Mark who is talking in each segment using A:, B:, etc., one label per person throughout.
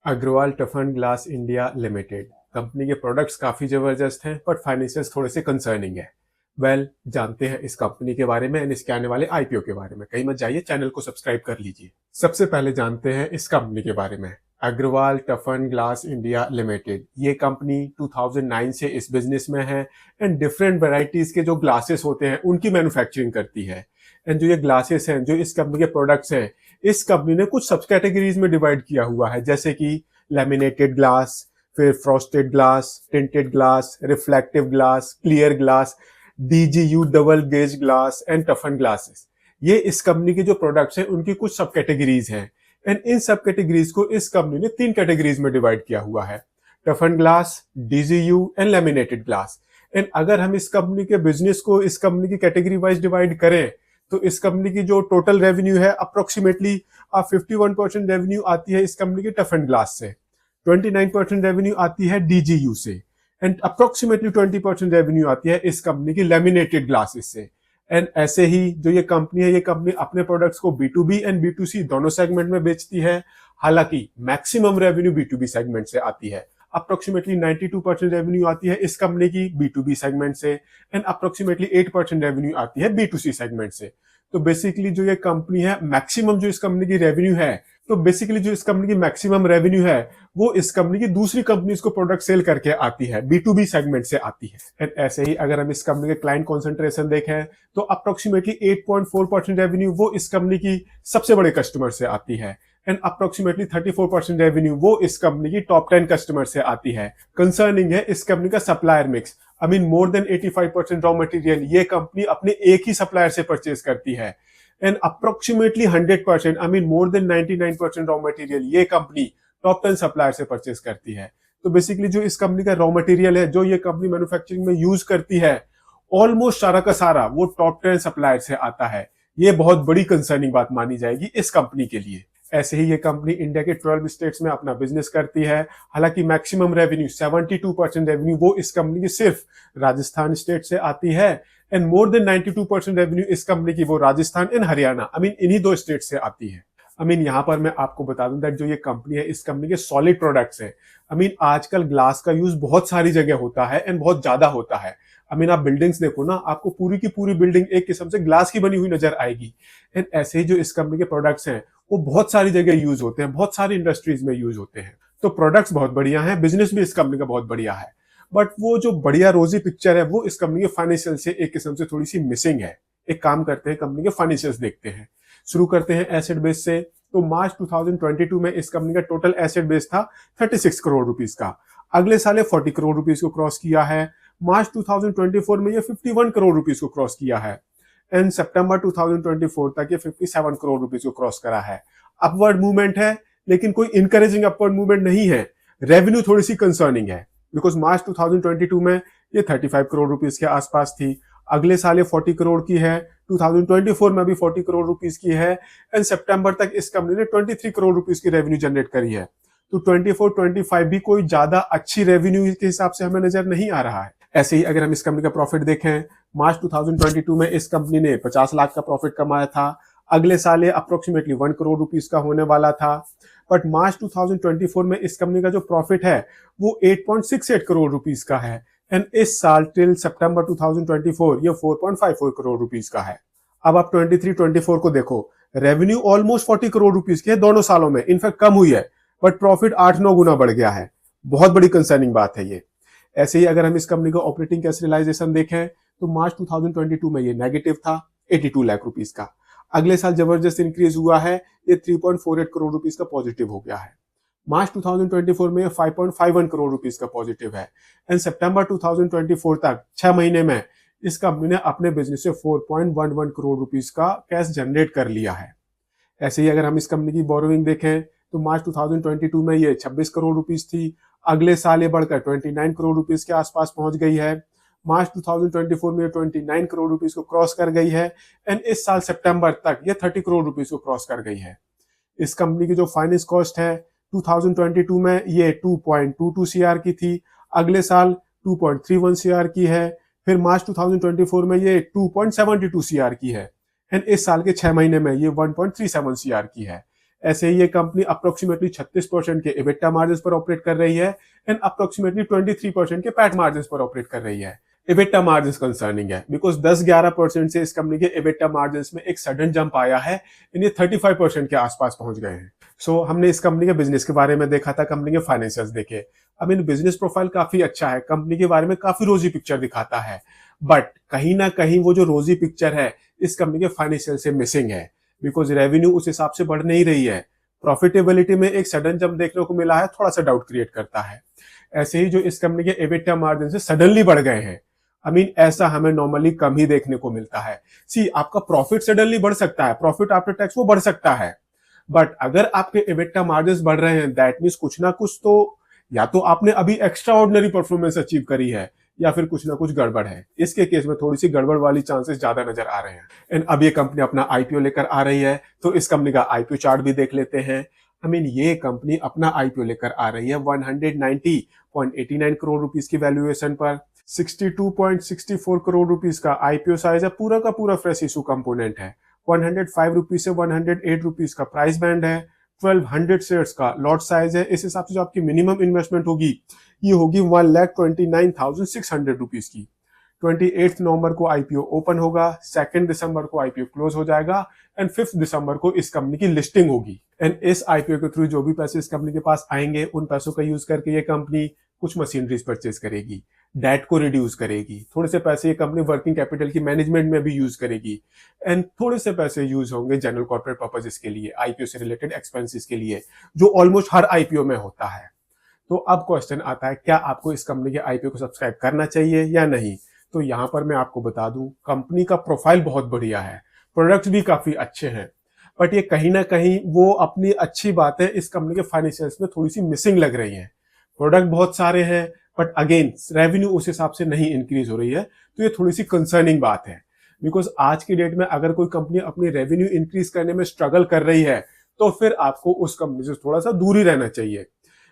A: Agarwal टफन glass India limited company के products काफ़ी ज़बरदस्त हैं बट फाइनेंशियल्स थोड़े से कंसर्निंग है। जानते हैं इस कंपनी के बारे में एंड इसके आने वाले आईपीओ के बारे में। कहीं मत जाइए, चैनल को सब्सक्राइब कर लीजिए। सबसे पहले जानते हैं इस कंपनी के बारे में। अग्रवाल टफन ग्लास इंडिया लिमिटेड ये कंपनी 2009 से इस बिजनेस में है एंड डिफरेंट वेराइटीज के जो ग्लासेस होते हैं उनकी मैन्युफैक्चरिंग करती है। एंड जो ये ग्लासेस हैं, जो इस कंपनी के प्रोडक्ट्स हैं, इस कंपनी ने कुछ सब कैटेगरीज में डिवाइड किया हुआ है, जैसे कि लैमिनेटेड ग्लास, फिर frosted glass, tinted glass, reflective glass, clear glass, DGU double glazed glass and toughen glasses. ये इस कंपनी के जो प्रोडक्ट्स हैं उनकी कुछ सब कैटेगरीज हैं एंड इन सब कैटेगरीज को इस कंपनी ने 3 कैटेगरीज में डिवाइड किया हुआ है: toughen glass, DGU and laminated glass. And अगर हम इस कंपनी के बिजनेस को इस कंपनी की कैटेगरी वाइज डिवाइड करें तो इस कंपनी की जो टोटल रेवेन्यू है अप्रोक्सीमेटली 51% रेवेन्यू आती है इस कंपनी के टफन ग्लास से, 29% रेवेन्यू आती है डीजीयू से एंड अप्रोक्सीमेटली 20% रेवेन्यू आती है इस कंपनी की लैमिनेटेड ग्लासेस से। एंड ऐसे ही जो ये कंपनी है, ये कंपनी अपने प्रोडक्ट्स को B2B एंड B2C दोनों सेगमेंट में बेचती है। हालांकि मैक्सिमम रेवेन्यू B2B सेगमेंट से आती है। अप्रोक्सीमेटली 92% रेवेन्यू आती है इस कंपनी की B2B सेगमेंट से एंड अप्रोक्सीमेटली 8% रेवेन्यू आती है B2C सेगमेंट से। तो बेसिकली जो ये कंपनी है, मैक्सिमम जो इस कंपनी की रेवेन्यू है, तो बेसिकली जो इस कंपनी की मैक्सिमम रेवेन्यू है वो इस कंपनी की दूसरी कंपनीज को प्रोडक्ट सेल करके आती है, B2B सेगमेंट से आती है। एंड ऐसे ही अगर हम इस कंपनी के क्लाइंट कॉन्सेंट्रेशन देखें तो अप्रोक्सीमेटली 8.4% रेवेन्यू वो इस कंपनी की सबसे बड़े कस्टमर से आती है एंड अप्रोक्सीमेटली 34% रेवेन्यू वो इस कंपनी की टॉप 10 कस्टमर से आती है। कंसर्निंग है इस कंपनी का supplier mix, I mean more than 85% raw material ये कंपनी अपने एक ही सप्लायर से परचेज करती है and approximately 100%, I mean more than 99% raw material ये कंपनी टॉप 10 सप्लायर से परचेज करती है। तो बेसिकली जो इस कंपनी का रॉ मटेरियल है, जो ये कंपनी मैन्युफैक्चरिंग में यूज करती है, ऑलमोस्ट सारा का सारा वो टॉप 10 सप्लायर से आता है। ये बहुत बड़ी कंसर्निंग बात मानी जाएगी इस कंपनी के लिए। ऐसे ही ये कंपनी इंडिया के 12 स्टेट्स में अपना बिजनेस करती है। हालांकि मैक्सिमम रेवेन्यू 72% रेवेन्यू वो इस कंपनी की सिर्फ राजस्थान स्टेट से आती है एंड मोर देन 92% रेवेन्यू इस कंपनी की वो Rajasthan and Haryana, I mean इन्हीं दो स्टेट से आती है। आई मीन यहाँ पर मैं आपको बता दूं दैट जो ये कंपनी है, इस कंपनी के सॉलिड प्रोडक्ट्स हैं। आई मीन आजकल ग्लास का यूज बहुत सारी जगह होता है एंड बहुत ज्यादा होता है। आई मीन आप बिल्डिंग्स देखो ना, आपको पूरी की पूरी बिल्डिंग एक किस्म से ग्लास की बनी हुई नजर आएगी। एंड ऐसे ही जो इस कंपनी के प्रोडक्ट्स हैं वो बहुत सारी जगह यूज होते हैं, बहुत सारी इंडस्ट्रीज में यूज होते हैं। तो प्रोडक्ट्स बहुत बढ़िया हैं, बिजनेस भी इस कंपनी का बहुत बढ़िया है, बट वो जो बढ़िया रोजी पिक्चर है वो इस कंपनी के फाइनेंशियल से एक किस्म से थोड़ी सी मिसिंग है। एक काम करते हैं, कंपनी के फाइनेंशियल्स देखते हैं। शुरू करते हैं एसेट बेस से। तो मार्च 2022 में इस कंपनी का टोटल एसेट बेस था 36 करोड़ रुपीस का। अगले साल 40 करोड़ रुपीस को क्रॉस किया है। मार्च 2024 में ये 51 करोड़ रुपीस को क्रॉस किया है एंड सितंबर 2024 तक ये 57 करोड़ रुपीस को क्रॉस करा है। अपवर्ड मूवमेंट है, लेकिन कोई इंकरेजिंग अपवर्ड मूवमेंट नहीं है। रेवेन्यू थोड़ी सी कंसर्निंग है बिकॉज मार्च 2022 में ये 35 करोड़ रुपीस के आसपास थी। अगले साल ये 40 करोड़ की है, 2024 में भी 40 करोड़ रुपीस की है एंड सितंबर तक इस कंपनी ने 23 करोड़ रुपीस की रेवेन्यू जनरेट करी है। तो 24-25 भी कोई ज्यादा अच्छी रेवेन्यू के हिसाब से हमें नजर नहीं आ रहा है। ऐसे ही अगर हम इस कंपनी का प्रॉफिट देखें, मार्च 2022 में इस कंपनी ने 50 लाख का प्रॉफिट कमाया था। अगले साल ये अप्रोक्सीमेटली 1 करोड़ रुपीस का होने वाला था, बट मार्च 2024 में इस कंपनी का जो प्रॉफिट है वो 8.68 करोड़ रुपीस का है एंड इस साल टिल सितंबर 2024 ये 4.54 करोड़ रुपीस का है। अब आप 23-24 को देखो, रेवेन्यू ऑलमोस्ट 40 करोड़ रुपीस की है दोनों सालों में, इनफैक्ट कम हुई है, बट प्रॉफिट 8-9 गुना बढ़ गया है। बहुत बड़ी कंसर्निंग बात है ये। ऐसे ही अगर हम इस कंपनी का ऑपरेटिंग कैश रियलाइजेशन देखें तो मार्च 2022 में ये नेगेटिव था 82 लाख रुपीस का। अगले साल जबरदस्त इंक्रीज हुआ है, ये 3.48 करोड़ रुपीस का पॉजिटिव हो गया है। मार्च 2024 में 5.51 करोड़ रुपीस का पॉजिटिव है एंड सितंबर 2024 तक 6 महीने में इस कंपनी ने अपने बिजनेस से 4.11 करोड़ रुपीस का कैश जनरेट कर लिया है। ऐसे ही अगर हम इस कंपनी की बोरोइंग देखें तो मार्च 2022 में ये 26 करोड़ रुपीस थी। अगले साल ये बढ़कर 29 करोड़ रुपीस के आसपास पहुंच गई है। मार्च 2024 में 29 करोड़ रुपीस को क्रॉस कर गई है एंड इस साल सितंबर तक ये 30 करोड़ रुपीस को क्रॉस कर गई है। इस कंपनी की जो फाइनेंस कॉस्ट है 2022 में ये 2.22 सीआर की थी, अगले साल 2.31 सीआर की है, फिर मार्च 2024 में ये 2.72 सीआर की है एंड इस साल के 6 महीने में ये 1.37 सीआर की है। ऐसे ही ये कंपनी अप्रोक्सीमेटली 36% के EBITDA मार्जिन पर ऑपरेट कर रही है एंड अप्रोक्सीमेटली 23% के पैट मार्जिन पर ऑपरेट कर रही है। EBITDA मार्जिन कंसर्निंग है बिकॉज 10-11% से इस कंपनी के EBITDA मार्जिन में एक सडन जंप आया है एंड ये 35% के आसपास पहुंच गए हैं। सो हमने इस कंपनी के बिजनेस के बारे में देखा था, कंपनी के फाइनेंशियल्स देखे। अब इन बिजनेस प्रोफाइल काफी अच्छा है, कंपनी के बारे में काफी रोजी पिक्चर दिखाता है, बट कहीं ना कहीं वो जो रोजी पिक्चर है इस कंपनी के फाइनेंशियल से मिसिंग है बिकॉज रेवेन्यू उस हिसाब से बढ़ नहीं रही है। प्रॉफिटेबिलिटी में एक सडन जंप देखने को मिला है, थोड़ा सा डाउट क्रिएट करता है। ऐसे ही जो इस कंपनी के EBITDA मार्जिन से सडनली बढ़ गए हैं, ऐसा हमें नॉर्मली कम ही देखने को मिलता है। सी आपका प्रॉफिट सडनली बढ़ सकता है, प्रॉफिट आफ्टर टैक्स वो बढ़ सकता है, बट अगर आपके EBITDA मार्जिन बढ़ रहे हैं दैट मीन्स कुछ ना कुछ तो, या तो आपने अभी एक्स्ट्रा ऑर्डिनरी परफॉर्मेंस अचीव करी है या फिर कुछ ना कुछ गड़बड़ है। इसके केस में थोड़ी सी गड़बड़ वाली चांसेस ज्यादा नजर आ रहे हैं। एंड अब ये कंपनी अपना IPO लेकर आ रही है, तो इस कंपनी का IPO चार्ट भी देख लेते हैं। ये कंपनी अपना IPO लेकर आ रही है 190.89 करोड़ रुपीस की वैल्यूएशन पर। 62.64 करोड़ रुपीस का IPO साइज है, पूरा का पूरा फ्रेश इशू कंपोनेंट है। 105 रुपीज से 108 रुपीज का प्राइस बैंड है। 1200 शेयर्स का लॉट साइज है। इस हिसाब से जो आपकी मिनिमम इन्वेस्टमेंट होगी ये होगी 1,29,600 रुपीज की। 28 नवंबर को IPO ओपन होगा, 2 दिसंबर को IPO क्लोज हो जाएगा एंड 5 दिसंबर को इस कंपनी की लिस्टिंग होगी। एंड इस IPO के थ्रू जो भी पैसे इस कंपनी के पास आएंगे उन पैसों का यूज करके ये कंपनी कुछ मशीनरीज परचेज करेगी, डेट को रिड्यूस करेगी, थोड़े से पैसे ये कंपनी वर्किंग कैपिटल की मैनेजमेंट में भी यूज करेगी एंड थोड़े से पैसे यूज होंगे जनरल कॉर्पोरेट पर्पसेस के लिए, IPO से रिलेटेड एक्सपेंसेस के लिए, जो ऑलमोस्ट हर IPO में होता है। तो अब क्वेश्चन आता है, क्या आपको इस कंपनी के IPO को सब्सक्राइब करना चाहिए या नहीं? तो यहां पर मैं आपको बता दूं, कंपनी का प्रोफाइल बहुत बढ़िया है, प्रोडक्ट्स भी काफी अच्छे हैं, बट ये कहीं ना कहीं वो अपनी अच्छी बातें इस कंपनी के फाइनेंशियल्स में थोड़ी सी मिसिंग लग रही हैं। प्रोडक्ट बहुत सारे हैं बट अगेन रेवेन्यू उस हिसाब से नहीं इंक्रीज हो रही है, तो ये थोड़ी सी कंसर्निंग बात है। बिकॉज आज की डेट में अगर कोई कंपनी अपनी रेवेन्यू इंक्रीज करने में स्ट्रगल कर रही है तो फिर आपको उस कंपनी से थोड़ा सा दूर ही रहना चाहिए।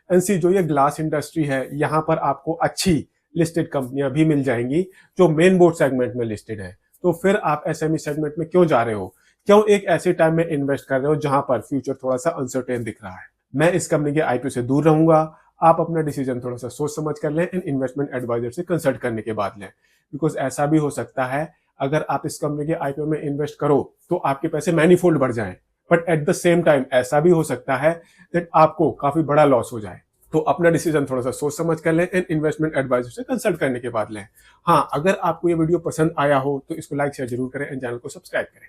A: एनसी जो ये ग्लास इंडस्ट्री है, यहाँ पर आपको अच्छी लिस्टेड कंपनियां भी मिल जाएंगी जो मेन बोर्ड सेगमेंट में लिस्टेड है। तो फिर आप SME सेगमेंट में क्यों जा रहे हो? क्यों एक ऐसे टाइम में इन्वेस्ट कर रहे हो जहां पर फ्यूचर थोड़ा सा अनसर्टेन दिख रहा है? मैं इस कंपनी के IPO से दूर रहूंगा। आप अपना डिसीजन थोड़ा सा सोच समझ कर लें एंड इन्वेस्टमेंट एडवाइजर से कंसल्ट करने के बाद लें। बिकॉज ऐसा भी हो सकता है अगर आप इस कंपनी के IPO में इन्वेस्ट करो तो आपके पैसे मैनीफोल्ड बढ़ जाएं, but at the same time ऐसा भी हो सकता है दैट आपको काफी बड़ा लॉस हो जाए। तो अपना डिसीजन थोड़ा सा सोच समझ कर लें एंड इन्वेस्टमेंट एडवाइजर से कंसल्ट करने के बाद लें। हाँ, अगर आपको ये वीडियो पसंद आया हो तो इसको लाइक शेयर जरूर करें एंड चैनल को सब्सक्राइब करें।